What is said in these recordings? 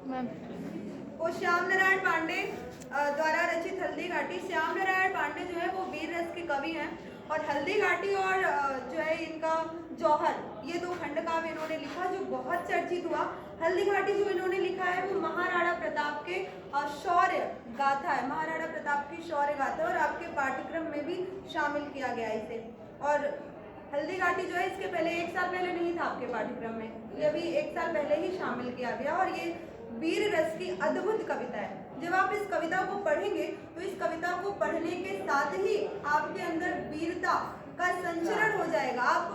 Ma'am वो श्याम नारायण पांडे द्वारा रचित हल्दी घाटी। श्याम नारायण पांडे जो है वो वीर रस के कवि हैं और हल्दी घाटी और जो है इनका जौहर, ये दो खंड काव्य इन्होंने लिखा जो बहुत चर्चित हुआ। हल्दी घाटी जो इन्होंने लिखा है वो महाराणा प्रताप के शौर्य गाथा है, महाराणा प्रताप की शौर्य गाथा, और आपके पाठ्यक्रम में भी शामिल किया गया इसे। और हल्दी घाटी जो है इसके पहले 1 साल पहले नहीं था आपके पाठ्यक्रम में, ये अभी 1 साल पहले ही शामिल किया गया। और ये वीर रस की अद्भुत कविता है। जब आप इस कविता को पढ़ेंगे तो इस कविता को पढ़ने के साथ ही आपके अंदर वीरता का संचरण हो जाएगा, आप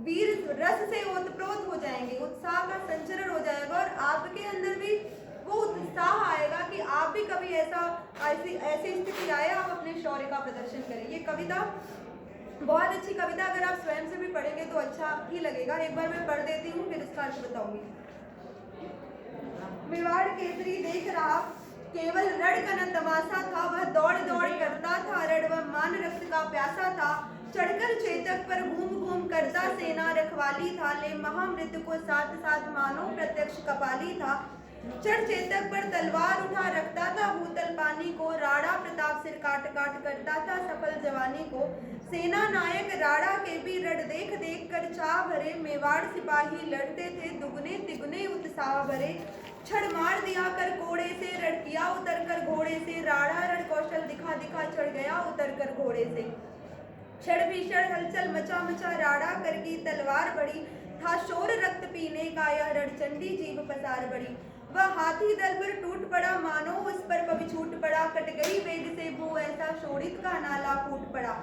वीर रस से ओतप्रोत हो जाएंगे, उत्साह का संचरण हो जाएगा और आपके अंदर भी वो उत्साह आएगा कि आप भी कभी ऐसी स्थिति आए आप अपने शौर्य का प्रदर्शन करें। ये कविता बहुत अच्छी कविता, अगर आप स्वयं से भी पढ़ेंगे तो अच्छा ही लगेगा। एक बार मैं पढ़ देती हूँ फिर इसका अर्थ बताऊंगी। मेवाड़ केसरी देख रहा केवल रण का न तमाशा था, वह दौड़ दौड़ करता था रण, वह मान रक्त का प्यासा था, चढ़कर चेतक पर घूम घूम करता सेना रखवाली था, ले महामृत्यु को साथ साथ मानो प्रत्यक्ष कपाली था, चढ़ चेतक पर तलवार उठा रखता था भूतल पानी को, राणा प्रताप सिर काट काट करता था सफल जवानी को, सेना नायक राणा के भी रण देख देख कर चाह भरे, मेवाड़ सिपाही लड़ते थे दुगने तिगुने उत्साह भरे, छड़ मार दिया कर कोड़े से रण किया उतर कर घोड़े से, राणा रण कौशल दिखा दिखा चढ़ गया उतर कर घोड़े से, क्षण भीषण हलचल मचा मचा राणा कर की तलवार बड़ी, था शोर रक्त पीने का यह रणचंडी जीभ पसार बड़ी, वह हाथी दल पर टूट पड़ा मानो उस पर कभी छूट पड़ा, कट गई वेग से भू ऐसा शोणित का नाला फूट पड़ा,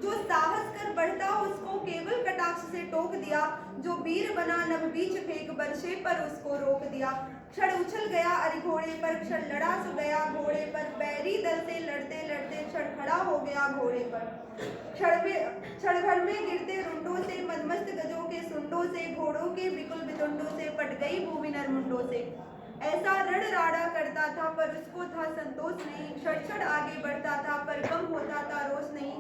जो साहस कर बढ़ता उसको केवल कटाक्ष से टोक दिया, जो वीर बना नभ बीच फेंक बरछे पर उसको रोक दिया, क्षण उछल गया अरि घोड़े पर, क्षण लड़ा सो गया घोड़े पर, बैरी दल से लड़ते लड़ते क्षण खड़ा हो गया घोड़े पर, क्षण भर में गिरते रुंडों से मदमस्त गजों के सुंडों से, घोड़ों के बिकुल बितुंडों से पट गई भूमि नरमुंडों से, ऐसा रण राणा करता था पर उसको था संतोष नहीं, क्षण क्षण आगे बढ़ता था पर कम होता था रोष नहीं,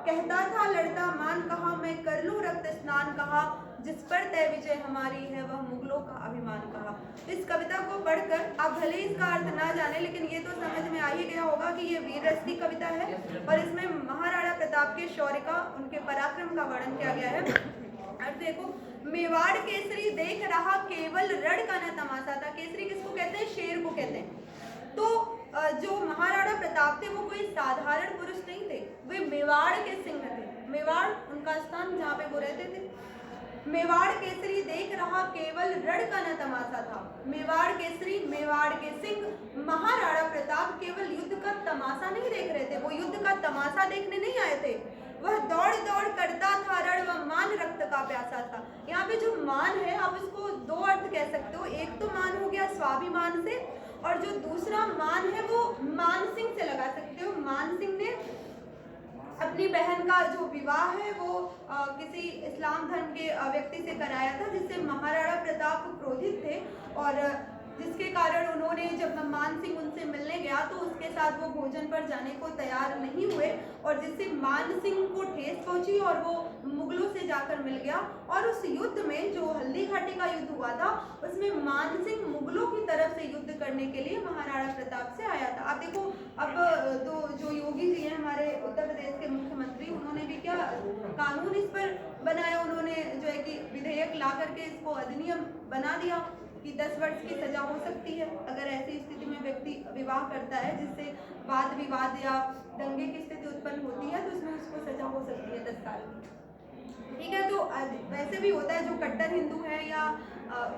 कहता था लड़ता मान कहा मैं कर लूं रक्त स्नान कहा, जिस पर तय विजय हमारी है वह मुगलों का अभिमान कहा। इस कविता को पढ़कर आप भले इसका अर्थ ना जाने लेकिन ये तो समझ में आ ही गया होगा कि ये वीर रस की कविता है और इसमें महाराणा प्रताप के शौर्य का, उनके पराक्रम का वर्णन किया गया है। अब देखो, मेवाड़ केसरी देख रहा केवल रण का न तमाशा था। केसरी किसको कहते हैं? शेर को कहते हैं। तो जो महाराणा प्रताप थे वो कोई साधारण पुरुष नहीं थे, वे मेवाड़ के सिंह थे। मेवाड़ उनका स्थान जहाँ पे वो रहते थे। मेवाड़ केसरी देख रहा केवल रण का न तमाशा था। मेवाड़ केसरी, मेवाड़ के सिंह महाराणा प्रताप केवल युद्ध का तमाशा नहीं देख रहे थे, वो युद्ध का तमाशा देखने नहीं आए थे, वह दौड़ दौड़ करता था रण, वह मान रक्त का प्यासा था। यहाँ पे जो मान है आप इसको दो अर्थ कह सकते हो, एक तो मान हो गया स्वाभिमान से और जो दूसरा मान है वो मान सिंह से लगा सकते हो। मान सिंह ने अपनी बहन का जो विवाह है वो किसी इस्लाम धर्म के व्यक्ति से कराया था जिससे महाराणा प्रताप क्रोधित थे और जिसके कारण उन्होंने जब मान सिंह उनसे मिलने गया तो उसके साथ वो भोजन पर जाने को तैयार नहीं हुए और जिससे मान सिंह को ठेस पहुंची और वो मुगलों से जाकर मिल गया। और उस युद्ध में जो हल्दी घाटी का युद्ध हुआ था उसमें मान सिंह मुगलों की तरफ से युद्ध करने के लिए महाराणा प्रताप से आया था। आप देखो, अब तो जो योगी जी हैं हमारे उत्तर प्रदेश के मुख्यमंत्री, उन्होंने भी क्या कानून इस पर बनाया, उन्होंने जो है कि विधेयक ला करके इसको अधिनियम बना दिया कि 10 वर्ष की सजा हो सकती है अगर ऐसी स्थिति में व्यक्ति विवाह करता है जिससे वाद विवाद या दंगे की स्थिति उत्पन्न होती है तो उसमें उसको सजा हो सकती है 10 साल की। ठीक है, तो वैसे भी होता है जो कट्टर हिंदू है या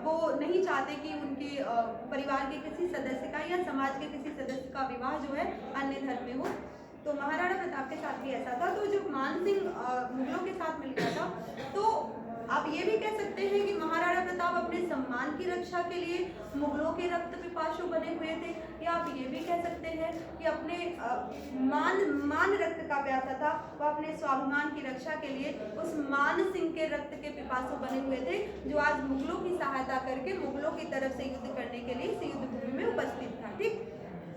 वो नहीं चाहते कि उनके परिवार के किसी सदस्य का या समाज के किसी सदस्य का विवाह जो है अन्य धर्म में हो, तो महाराणा प्रताप के साथ भी ऐसा था। तो जब मान सिंह मुगलों के साथ मिल गया था तो आप ये भी कह सकते हैं कि महाराणा प्रताप अपने सम्मान की रक्षा के लिए मुगलों के रक्त पिपासु बने हुए थे, या आप ये भी कह सकते हैं कि अपने मान रक्त का प्यासा था, वो अपने स्वाभिमान की रक्षा के लिए उस मान सिंह के रक्त के पिपासु बने हुए थे जो आज मुगलों की सहायता करके मुगलों की तरफ से युद्ध करने के लिए इस युद्ध भूमि में उपस्थित था। ठीक,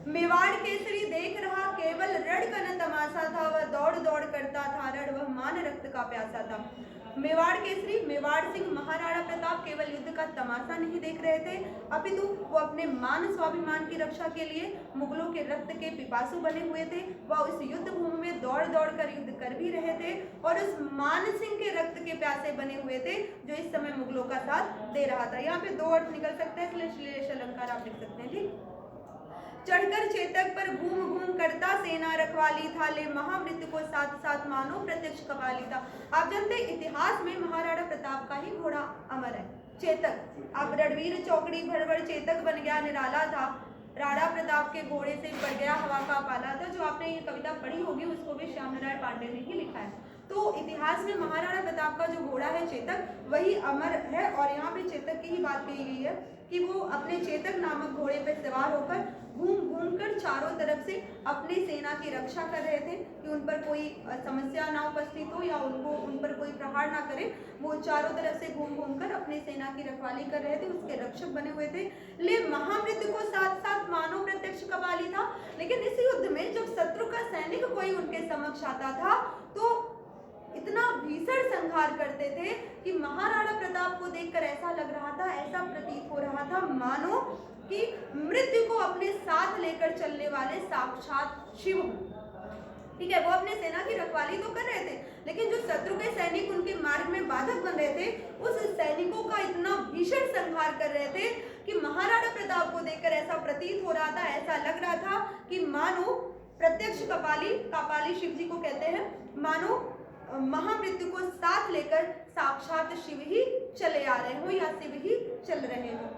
मेवाड़ केसरी देख रहा केवल रण का न तमाशा था, वह दौड़ दौड़ करता था रण, वह मान रक्त का प्यासा था। मेवाड़ केसरी मेवाड़ सिंह महाराणा प्रताप केवल युद्ध का तमाशा नहीं देख रहे थे, अपितु वो अपने मान स्वाभिमान की रक्षा के लिए मुगलों के रक्त के पिपासु बने हुए थे। वह उस युद्ध भूमि में दौड़ दौड़ कर युद्ध कर भी रहे थे और उस मान सिंह के रक्त के प्यासे बने हुए थे जो इस समय मुगलों का साथ दे रहा था। यहाँ पे दो अर्थ निकल सकते हैं, इसलिए श्लेष अलंकार आप लिख सकते हैं। ठीक, चढ़कर चेतक पर घूम घूम करता सेना रखवाली था, ले महामृत्यु को साथ साथ मानो प्रत्यक्ष कपाली था। आप जानते हैं इतिहास में महाराणा प्रताप का ही घोड़ा अमर है, चेतक। अब रणवीर चौकड़ी भड़बड़ चेतक बन गया निराला था, राणा प्रताप के घोड़े से पड़ गया हवा का पाला था। जो आपने ये कविता पढ़ी होगी उसको भी श्याम नारायण पांडे ने ही लिखा है। तो इतिहास में महाराणा प्रताप का जो घोड़ा है चेतक वही अमर है। और यहाँ पे चेतक की ही बात कही गई है कि वो अपने चेतक नामक घोड़े पर सवार होकर घूम घूम कर चारों तरफ से अपनी सेना की रक्षा कर रहे थे कि उन पर कोई समस्या ना उपस्थित हो या उन पर कोई प्रहार ना करे। वो चारों तरफ से घूम घूम कर अपनी सेना की रखवाली कर रहे थे, उसके रक्षक बने हुए थे। ले महामृत्यु को साथ साथ मानो प्रत्यक्ष कपाली था। लेकिन इस युद्ध में जब शत्रु का सैनिक कोई उनके समक्ष आता था तो इतना भीषण संहार करते थे कि महाराणा प्रताप को देखकर ऐसा लग रहा था, ऐसा प्रतीत हो रहा था मानो कि मृत्यु को अपने साथ लेकर चलने वाले साक्षात शिव। ठीक है, वो अपने सेना की रखवाली तो कर रहे थे लेकिन जो शत्रु के सैनिक उनके मार्ग में बाधक बन रहे थे उस सैनिकों का इतना भीषण संहार कर रहे थे कि महाराणा प्रताप को देखकर ऐसा प्रतीत हो रहा था, ऐसा लग रहा था कि मानो प्रत्यक्ष कपाली, कापाली शिव जी को कहते हैं, मानो महामृत्यु को साथ लेकर साक्षात शिव ही चले आ रहे हो या शिव ही चल रहे हो।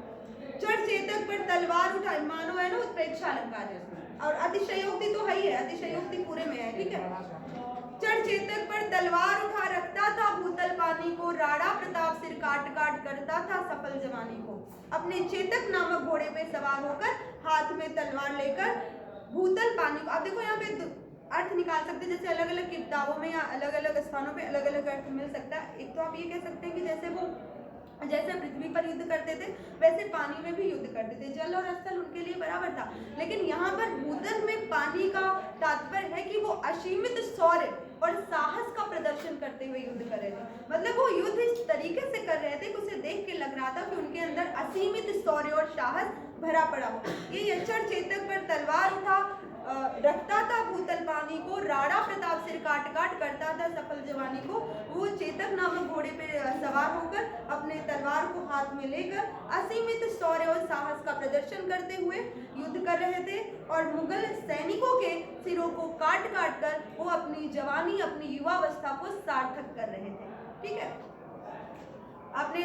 चढ़ चेतक पर तलवार उठाई, मानो है ना उत्प्रेक्षा अलंकार है और अतिशयोक्ति तो है ही है, अतिशयोक्ति पूरे में है। ठीक है, चढ़ चेतक पर तलवार उठा रखता था भूतल पानी को, राणा प्रताप सिर काट काट करता था सफल जवानी को। अपने चेतक नामक घोड़े पे सवार होकर हाथ में तलवार लेकर भूतल पानी को, आप देखो यहाँ पे अर्थ निकाल सकते हैं, जैसे अलग अलग किताबों में या अलग अलग स्थानों पे अलग अलग अर्थ मिल सकता है। एक तो आप ये कह सकते हैं कि जैसे पृथ्वी पर युद्ध करते थे वैसे पानी में भी युद्ध करते थे, जल और स्थल उनके लिए बराबर था। लेकिन यहाँ पर भूतल में पानी का तात्पर्य है कि वो असीमित शौर्य और साहस का प्रदर्शन करते हुए युद्ध कर रहे थे। मतलब वो युद्ध इस तरीके से कर रहे थे कि उसे देख के लग रहा था कि उनके अंदर असीमित शौर्य और साहस भरा पड़ा हो। ये यक्षर चेतक पर तलवार उठा रखता था भूतल पानी को, राणा प्रताप सिर काट काट करता था सफल जवानी को। वो चेतक नामक घोड़े पे सवार होकर अपने तलवार को हाथ में लेकर असीमित शौर्य और साहस का प्रदर्शन करते हुए युद्ध कर रहे थे और मुगल सैनिकों के सिरों को काट काट कर वो अपनी जवानी, अपनी युवावस्था को सार्थक कर रहे थे। ठीक है, आपने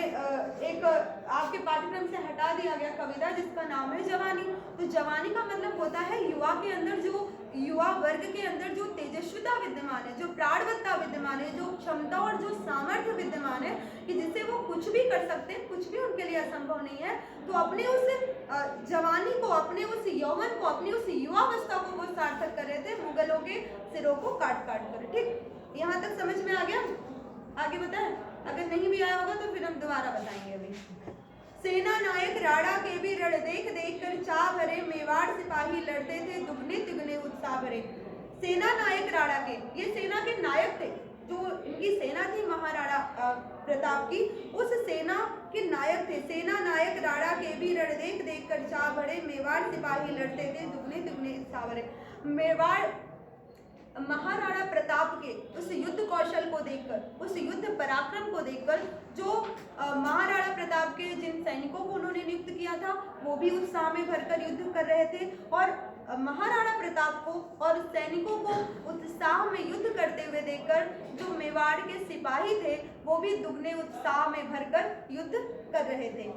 एक आपके पाठ्यक्रम से हटा दिया गया कविता जिसका नाम है जवानी। तो जवानी का मतलब होता है युवा के अंदर, जो युवा वर्ग के अंदर जो तेजस्विता विद्यमान है, जो प्राणवत्ता विद्यमान है, जो क्षमता और जो सामर्थ्य विद्यमान है कि जिससे वो कुछ भी कर सकते हैं, कुछ भी उनके लिए असंभव नहीं है। तो अपने उस जवानी को, अपने उस यौवन को, अपनी उस युवावस्था को वो सार्थक कर रहे थे मुगलों के सिरों को काट काट कर। ठीक, यहाँ तक समझ में आ गया? आगे बताएं, अगर नहीं भी आया होगा तो फिर हम दोबारा बताएंगे। अभी सेना नायक राणा के भी रण देख देख कर चाह भरे, मेवाड़ सिपाही लड़ते थे दुगने तिगने उत्साह भरे। सेना नायक राणा के, ये सेना के नायक थे, जो इनकी सेना थी महाराणा प्रताप की, उस सेना के नायक थे। सेना नायक राणा के भी रण देख देख कर चाह भरे, मेवाड़ सिपाही लड़ते थे दुगने तिगने उत्साह भरे। मेवाड़ महाराणा प्रताप के उस युद्ध कौशल को देखकर, उस युद्ध पराक्रम को देखकर, जो महाराणा प्रताप के जिन सैनिकों को उन्होंने नियुक्त किया था वो भी उत्साह में भरकर युद्ध कर रहे थे और महाराणा प्रताप को और सैनिकों को उत्साह में युद्ध करते हुए देखकर जो मेवाड़ के सिपाही थे वो भी दुगने उत्साह में भरकर युद्ध कर रहे थे।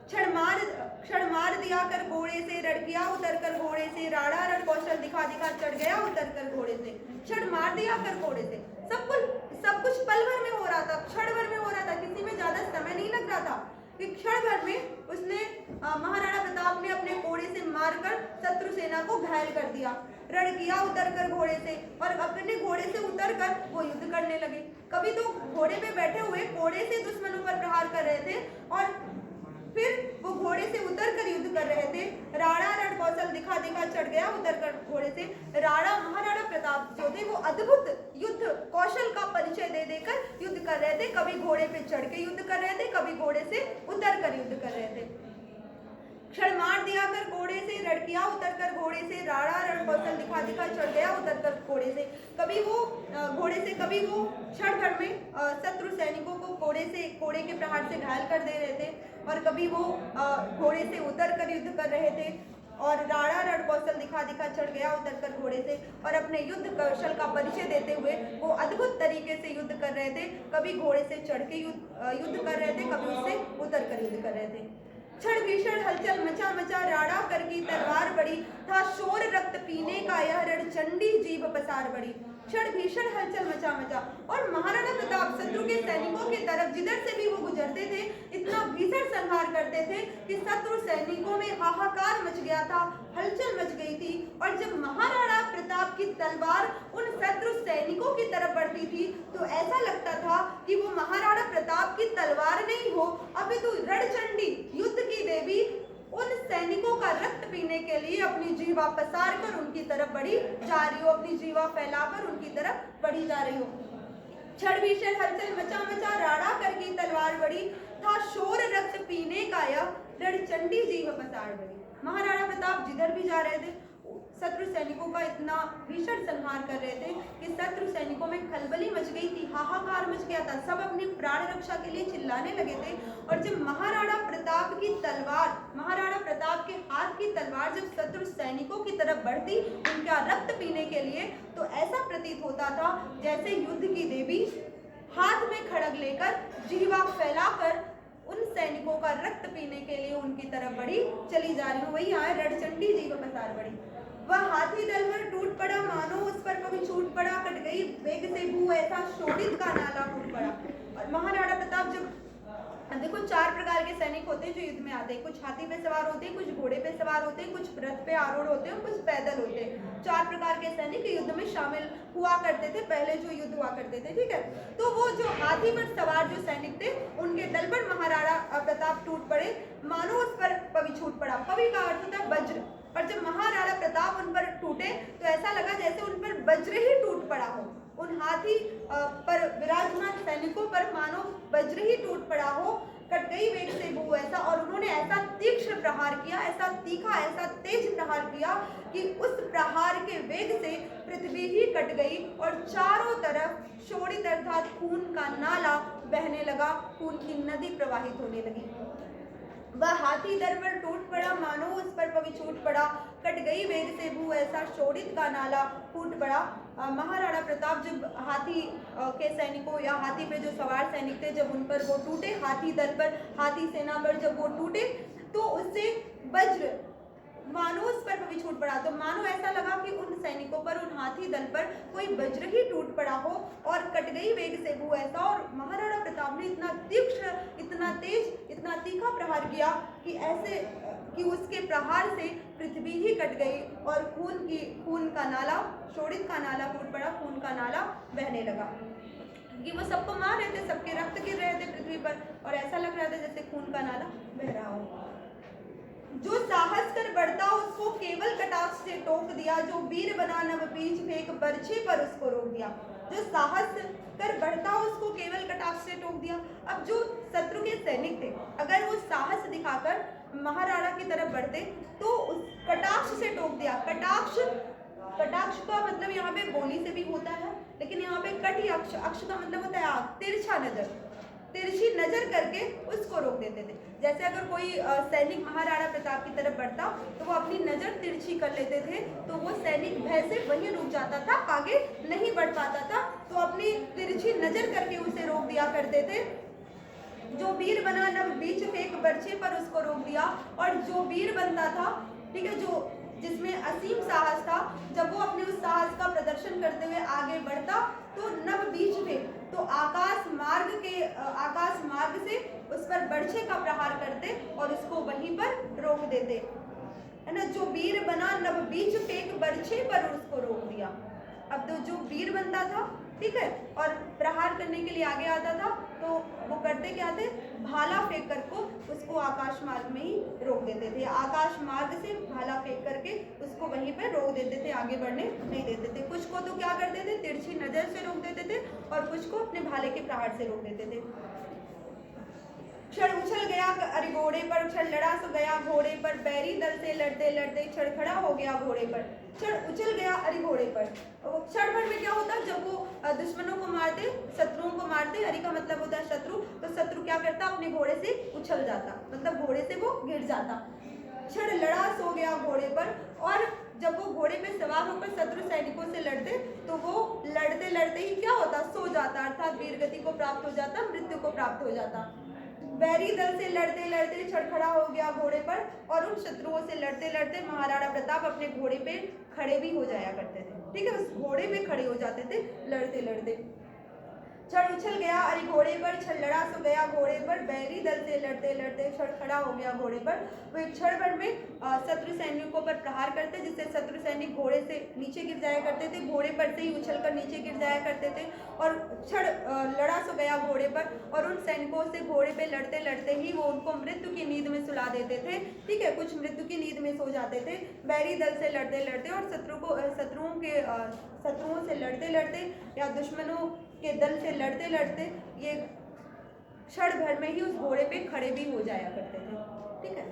क्षण मार दिया कर घोड़े से, रड़किया उतर कर घोड़े से, राणा रण कौशल दिखा दिखा चढ़ गया उतर कर घोड़े से। क्षण मार दिया कर घोड़े से, सब कुछ पल भर में हो रहा था, क्षण भर में हो रहा था, किसी में ज्यादा समय नहीं लग रहा था। क्षण भर में उसने महाराणा प्रताप ने अपने घोड़े से मारकर शत्रु सेना को घायल कर दिया। रड़किया उतर कर घोड़े से, और अपने घोड़े से उतर कर वो युद्ध करने लगे। कभी तो घोड़े पे बैठे हुए घोड़े से दुश्मनों पर प्रहार कर रहे थे और फिर वो घोड़े से उतर कर युद्ध कर रहे थे। राणा रण कौशल दिखा दिखा चढ़ गया उतर कर घोड़े से। राणा महाराणा प्रताप जो थे वो अद्भुत युद्ध कौशल का परिचय दे देकर युद्ध कर रहे थे। कभी घोड़े पे चढ़ के युद्ध कर रहे थे, कभी घोड़े से उतर कर युद्ध कर रहे थे। क्षण मार दिया कर घोड़े से, रड़किया उतर कर घोड़े से, राणा रण कौशल दिखा दिखा चढ़ गया उतर कर घोड़े से। कभी वो घोड़े से, कभी वो क्षण भर में शत्रु सैनिकों को घोड़े के प्रहार से घायल कर दे रहे थे, और कभी वो घोड़े से उतर कर युद्ध कर रहे थे। और राणा रण कौशल दिखा दिखा चढ़ गया उतर कर घोड़े से, और अपने युद्ध कौशल का परिचय देते हुए वो अद्भुत तरीके से युद्ध कर रहे थे। कभी घोड़े से चढ़ के युद्ध कर रहे थे, कभी उससे उतर कर युद्ध कर रहे थे। क्षण भीषण हलचल मचा मचा, राणा कर की तलवार बड़ी, था शोर रक्त पीने का यह रण, चंडी जीभ पसार बड़ी। क्षण भीषण हलचल मचा मचा, और महाराणा प्रताप शत्रु के सैनिकों की तरफ जिधर से भी वो गुजरते थे इतना भीषण संहार करते थे कि शत्रु सैनिकों में हाहाकार मच गया था, हलचल मच गई थी। और जब महाराणा प्रताप की तलवार उन शत्रु सैनिकों की तरफ बढ़ती थी तो ऐसा लगता था कि वो महाराणा प्रताप की तलवार नहीं हो, अभी तो रणचंडी युद्ध की देवी उन सैनिकों का रक्त पीने के लिए अपनी जीवा पसार कर उनकी तरफ बढ़ी जा रही हो, अपनी जीवा फैलाकर उनकी तरफ बढ़ी जा रही हो। क्षण भीषण हलचल मचा मचा, राणा कर की तलवार बड़ी, था शोर रक्त पीने का यह रणचंडी जीव पसार बड़ी। महाराणा प्रताप जिधर भी जा रहे थे शत्रु सैनिकों का इतना भीषण संहार कर रहे थे कि शत्रु सैनिकों में खलबली मच गई थी, हाहाकार मच गया था, सब अपनी प्राण रक्षा के लिए चिल्लाने लगे थे। और जब महाराणा प्रताप की तलवार, महाराणा प्रताप के हाथ की तलवार जब शत्रु सैनिकों की तरफ बढ़ती उनका रक्त पीने के लिए, तो ऐसा प्रतीत होता था जैसे युद्ध की देवी हाथ में खड़ग लेकर जीवा फैलाकर उन सैनिकों का रक्त पीने के लिए उनकी तरफ बढ़ी चली जा रही हो। वही आए रणचंडी जीव पसार बड़ी। वह हाथी दल पर टूट पड़ा, मानो उस पर कभी छूट पड़ा, कट गई वेग से भू, ऐसा शोणित का नाला टूट पड़ा। और महाराणा प्रताप जब देखो 4 प्रकार के सैनिक होते हैं जो युद्ध में आते हैं। कुछ हाथी पे सवार होते हैं, कुछ घोड़े पे सवार होते हैं, कुछ रथ पे आरूढ़ होते हैं, कुछ पैदल होते हैं। 4 प्रकार के सैनिक युद्ध में शामिल हुआ करते थे पहले जो युद्ध हुआ करते थे, ठीक है। तो वो जो हाथी पर सवार जो सैनिक थे उनके दल पर महाराणा प्रताप टूट पड़े, मानो उस पर पवि छूट पड़ा। पवि का अर्थ होता है वज्र, और जब महाराणा प्रताप उन पर टूटे तो ऐसा लगा जैसे उन पर वज्र ही टूट पड़ा हो। उन हाथी पर विराजमान सैनिकों पर मानो वज्र ही टूट पड़ा हो, कट गई वेग से भू, ऐसा। और उन्होंने ऐसा तीक्ष्ण प्रहार किया, ऐसा तीखा, ऐसा तेज प्रहार किया कि उस प्रहार के वेग से पृथ्वी ही कट गई और चारों तरफ शोणित अर्थात खून का नाला बहने लगा, खून की नदी प्रवाहित होने लगी। वह हाथी दर पर टूट पड़ा, मानो उस पर पवि छूट पड़ा, कट गई वेग से भू, ऐसा शोणित का नाला फूट पड़ा। महाराणा प्रताप जब हाथी के सैनिकों या हाथी पे जो सवार सैनिक थे जब उन पर वो टूटे, हाथी दल पर, हाथी सेना पर जब वो टूटे तो उससे वज्र मानो उस पर पवि छूट पड़ा। तो मानो ऐसा लगा कि उन सैनिकों पर, उन हाथी दल पर कोई वज्र ही टूट पड़ा हो और कट गई वेग से भू, ऐसा। और महाराणा प्रताप ने इतना तीक्ष्ण, इतना तेज, इतना तीखा प्रहार किया कि ऐसे कि उसके प्रहार से पृथ्वी ही कट गई और खून का नाला, शोणित का नाला फूट पड़ा, खून का नाला बहने लगा। कि वो सबको मार रहे थे, सबके रक्त गिर रहे थे पृथ्वी पर, और ऐसा लग रहा था जैसे खून का नाला बह रहा हो। जो साहस कर बढ़ता उसको केवल कटाक्ष से टोक दिया, जो वीर बना नव बीज फेंक बरछे पर उसको रोक दिया। जो साहस कर बढ़ता उसको केवल कटाक्ष से टोक दिया। अब जो शत्रु के सैनिक थे अगर वो साहस दिखाकर महाराणा की तरफ बढ़ते तो उस कटाक्ष से टोक दिया। कटाक्ष का मतलब यहाँ पे गोली से भी होता है, लेकिन यहाँ पे कटी अक्ष, अक्ष का मतलब होता है आग, तिरछा नजर, तिरछी नजर करके उसको रोक देते थे। जैसे अगर कोई सैनिक महाराणा प्रताप की तरफ बढ़ता तो वो अपनी नजर तिरछी कर लेते थे, तो वो सैनिक भय से वहीं रुक जाता था, आगे नहीं बढ़ पाता था, तो अपनी तिरछी नजर करके उसे रोक दिया करते थे। जो वीर बना नव बीच फेंक बरछे पर उसको रोक दिया। और जो वीर बनता था, ठीक है, जो जिसमें असीम साहस था, जब वो अपने उस साहस का प्रदर्शन करते हुए आगे बढ़ता तो नव बीच में, तो आकाश मार्ग से उस पर बरछे का प्रहार करते और उसको वहीं पर रोक देते, है ना। जो वीर बना नव बीच फेंक बरछे पर उसको रोक दिया। अब तो जो वीर बनता था ठीक है। और प्रहार करने के लिए आगे आता था तो वो करते क्या थे, भाला फेंक कर को उसको आकाश मार्ग में ही रोक देते थे। आकाश मार्ग से भाला फेंक करके उसको वहीं पर रोक देते थे, आगे बढ़ने नहीं देते थे। कुछ को तो क्या करते थे, तिरछी नजर से रोक देते थे और कुछ को अपने भाले के प्रहार से रोक देते थे। क्षण उछल गया अरे घोड़े पर, क्षण लड़ा सो गया घोड़े पर, बैरी दल से लड़ते लड़ते क्षण खड़ा हो गया घोड़े पर। क्षण उछल गया अरे घोड़े पर, क्षण भर में क्या होता, जब वो दुश्मनों को मारते, शत्रुओं को मारते, अरे का मतलब होता है शत्रु, तो शत्रु क्या करता, अपने घोड़े से उछल जाता, मतलब घोड़े से वो गिर जाता। क्षण लड़ा सो गया घोड़े पर, और जब वो घोड़े पे सवार होकर शत्रु सैनिकों से लड़ते तो वो लड़ते लड़ते ही क्या होता, सो जाता, अर्थात वीरगति को प्राप्त हो जाता, मृत्यु को प्राप्त हो जाता। बैरी दल से लड़ते लड़ते क्षण खड़ा हो गया घोड़े पर, और उन शत्रुओं से लड़ते लड़ते महाराणा प्रताप अपने घोड़े पे खड़े भी हो जाया करते थे। ठीक है, उस घोड़े पे खड़े हो जाते थे लड़ते लड़ते। क्षण उछल गया अरे घोड़े पर, क्षण लड़ा सो गया घोड़े पर, बैरी दल से लड़ते लड़ते क्षण खड़ा हो गया घोड़े पर। वो एक क्षण भर में शत्रु सैनिकों पर प्रहार करते, जिससे शत्रु सैनिक घोड़े से नीचे गिर जाया करते थे, घोड़े पर से ही उछलकर नीचे गिर जाया करते थे। और क्षण लड़ा सो गया घोड़े पर, और उन सैनिकों से घोड़े पे लड़ते लड़ते ही वो उनको मृत्यु की नींद में सुला देते थे। ठीक है, कुछ मृत्यु की नींद में सो जाते थे बैरी दल से लड़ते लड़ते, और शत्रुओं से लड़ते लड़ते या दुश्मनों के दल से लड़ते लड़ते ये क्षण भर में ही उस घोड़े पे खड़े भी हो जाया करते थे। ठीक है,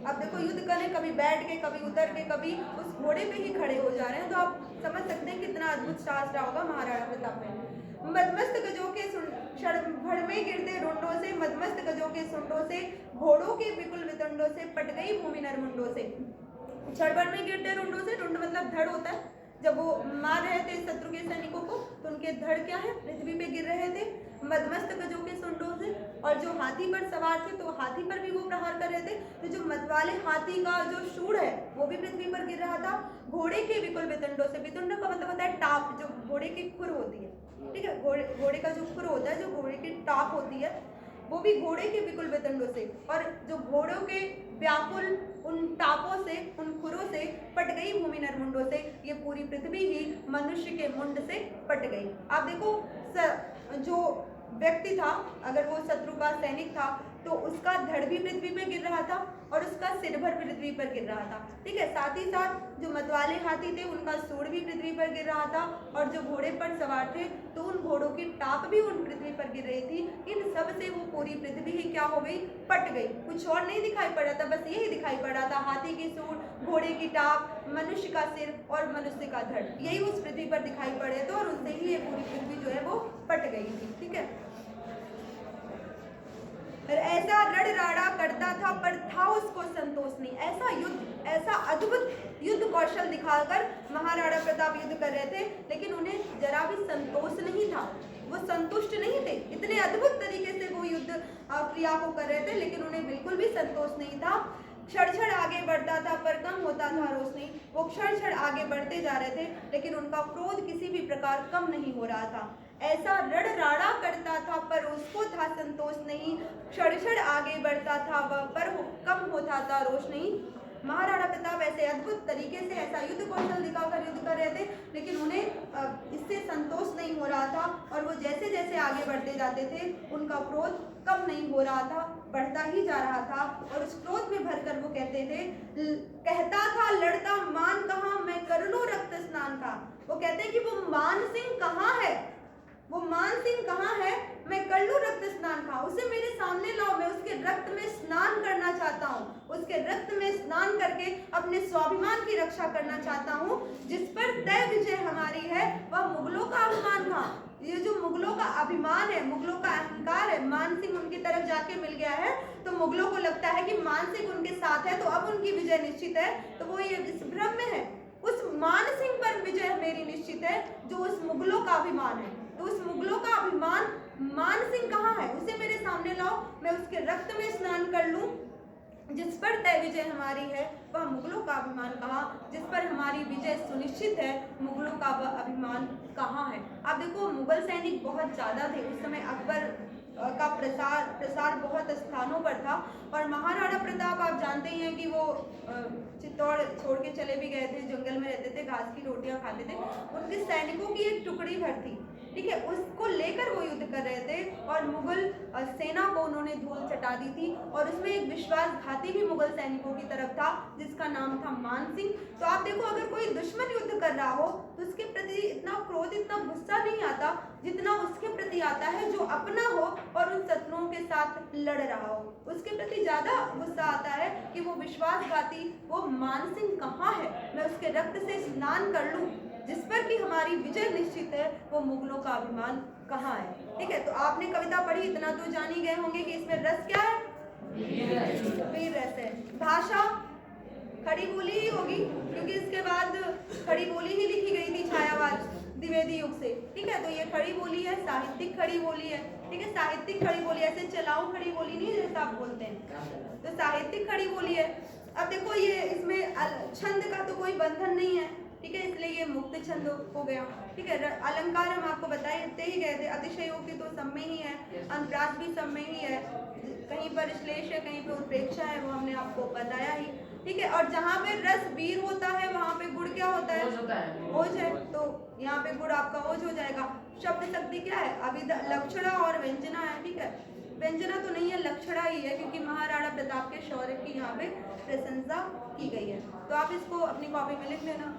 अब देखो युद्ध करने, कभी बैठ के, कभी उतर के, कभी उस घोड़े पे ही खड़े हो जा रहे हैं, तो आप समझ सकते हैं कितना अद्भुत शास्त्र होगा महाराणा प्रताप में। मदमस्त गजों के क्षण भर में गिरते रुंडों से, मदमस्त गजों के सुंडों से, घोड़ों के विपुल वितंडों से, पट गई भूमि नरमुंडों से। क्षण भर में गिरते रुंडों से, रुंड मतलब धड़ होता है, जब वो मार रहे थे शत्रु के सैनिकों को तो उनके धड़ क्या है, पृथ्वी पे गिर रहे थे। मदमस्त गजों के सुंडों से, और जो हाथी पर सवार थे तो हाथी पर भी वो प्रहार कर रहे थे, तो जो मतवाले हाथी का जो सूंड है वो भी पृथ्वी पर गिर रहा था। घोड़े के विपुल वितंडों से, वितंड का मतलब होता है टाप, जो घोड़े की खुर होती है। ठीक है, घोड़े का जो खुर होता है, जो घोड़े की टाप होती है, वो भी घोड़े के विपुल वितंडों से, और जो घोड़ों के व्याकुल उन टापों से, उन खुरों से पट गई भूमि नरमुंडों से, ये पूरी पृथ्वी ही मनुष्य के मुंड से पट गई। आप देखो जो व्यक्ति था, अगर वो शत्रु का सैनिक था तो उसका धड़ भी पृथ्वी पे गिर रहा था और उसका सिर भर पृथ्वी पर गिर रहा था। ठीक है, साथ ही साथ जो मतवाले हाथी थे उनका सूंड भी पृथ्वी पर गिर रहा था, और जो घोड़े पर सवार थे तो उन घोड़ों की टाप भी उन पृथ्वी पर गिर रही थी। इन सब से वो पूरी पृथ्वी ही क्या हो गई, पट गई। कुछ और नहीं दिखाई पड़ रहा था, बस यही दिखाई पड़ रहा था, हाथी की सूंड, घोड़े की टाप, मनुष्य का सिर और मनुष्य का धड़, यही उस पृथ्वी पर दिखाई पड़े थे, और उससे ही ये पूरी पृथ्वी जो है वो पट गई थी। ठीक है, ऐसा रड़राड़ा करता था पर था उसको संतोष नहीं। ऐसा युद्ध, ऐसा अद्भुत युद्ध कौशल दिखाकर महाराणा प्रताप युद्ध कर रहे थे, लेकिन उन्हें जरा भी संतोष नहीं था, वो संतुष्ट नहीं थे। इतने अद्भुत तरीके से वो युद्ध क्रिया को कर रहे थे, लेकिन उन्हें बिल्कुल भी संतोष नहीं था। क्षण क्षण आगे बढ़ता था पर कम होता था रोशनी। वो क्षण क्षण आगे बढ़ते जा रहे थे, लेकिन उनका क्रोध किसी भी प्रकार कम नहीं हो रहा था। ऐसा रड़राड़ा करता था पर उसको था संतोष नहीं, क्षण क्षण आगे बढ़ता था वह पर कम होता था रोशनी। महाराणा प्रताप ऐसे अद्भुत तरीके से ऐसा युद्ध कौशल दिखाकर युद्ध कर रहे थे, लेकिन उन्हें इससे संतोष नहीं हो रहा था, और वो जैसे जैसे आगे बढ़ते जाते थे उनका क्रोध कम नहीं हो रहा था, बढ़ता ही जा रहा था। और उस क्रोध में भरकर वो कहते थे, कहता था लड़ता मान कहाँ, मैं कर लूं रक्त स्नान का। वो कहते हैं कि वो मान सिंह कहाँ है, वो मान सिंह कहाँ है, मैं कर लूं रक्त स्नान का, उसे मेरे सामने लाओ, मैं उसके रक्त में स्नान करना चाहता हूँ, उसके रक्त में स्नान करके अपने स्वाभिमान की रक्षा करना चाहता हूँ। जिस पर तय विजय हमारी है वह मुगलों का अभिमान कहाँ। ये जो मुगलों का अभिमान है, मुगलों का अहंकार है, मान सिंह उनकी तरफ जाके मिल गया है, तो मुगलों को लगता है कि मान सिंह उनके साथ है तो अब उनकी विजय निश्चित है, तो वो ये इस भ्रम में है। उस मान सिंह पर विजय मेरी निश्चित है जो उस मुगलों का अभिमान है। तो उस मुगलों का अभिमान मान सिंह कहाँ है, उसे मेरे सामने लाओ, मैं उसके रक्त में स्नान कर लूं। जिस पर तय विजय हमारी है वह मुगलों का अभिमान कहाँ, जिस पर हमारी विजय सुनिश्चित है मुगलों का वह अभिमान कहाँ है। आप देखो मुगल सैनिक बहुत ज्यादा थे उस समय, अकबर का प्रसार बहुत स्थानों पर था, और महाराणा प्रताप आप जानते ही हैं कि वो चित्तौड़ छोड़ के चले भी गए थे, जंगल में रहते थे, घास की रोटियां खाते थे। उनके सैनिकों की एक टुकड़ी भर थी ठीक है, उसको लेकर वो युद्ध कर रहे थे और मुगल सेना को उन्होंने धूल चटा दी थी। और उसमें एक विश्वासघाती भी मुगल सैनिकों की तरफ था जिसका नाम था मान सिंह। तो आप देखो, अगर कोई दुश्मन युद्ध कर रहा हो तो उसके प्रति इतना क्रोध, इतना गुस्सा नहीं आता जितना उसके प्रति आता है जो अपना हो और उन शत्रुओं के साथ लड़ रहा हो। उसके प्रति ज्यादा गुस्सा आता है कि वो विश्वासघाती, वो मान सिंह कहाँ है, मैं उसके रक्त से स्नान कर लूं, जिस पर कि हमारी विजय निश्चित है, वो मुगलों का अभिमान कहाँ है। ठीक है, तो आपने कविता पढ़ी, इतना तो जान ही गए होंगे कि इसमें रस क्या है, वीर रस है। भाषा खड़ी बोली ही होगी, क्योंकि इसके बाद खड़ी बोली ही लिखी गई थी छायावाद द्विवेदी युग से। ठीक है, तो ये खड़ी बोली है, साहित्यिक खड़ी बोली है। ठीक है, साहित्यिक खड़ी बोली, ऐसे चलाऊ खड़ी बोली नहीं जैसा आप बोलते हैं, तो साहित्यिक खड़ी बोली है। अब देखो, ये इसमें छंद का तो कोई बंधन नहीं है, ठीक है, इसलिए ये मुक्त छंद हो गया। ठीक है, अलंकार हम आपको बताते ही गए थे, अतिशयोक्ति तो सब में ही है, अनुप्रास भी सब में ही है, कहीं पर श्लेष है, कहीं पर उत्प्रेक्षा है, वो हमने आपको बताया ही। ठीक है, और जहाँ पे रस वीर होता है वहाँ पे गुण क्या होता है, ओज है, तो यहाँ पे गुण आपका ओज हो जाएगा। शब्द शक्ति क्या है, अभी लक्षणा और व्यंजना है। ठीक है, व्यंजना तो नहीं है, लक्षणा ही है, क्योंकि महाराणा प्रताप के शौर्य की यहाँ पे प्रशंसा की गई है। तो आप इसको अपनी कॉपी में लिख लेना।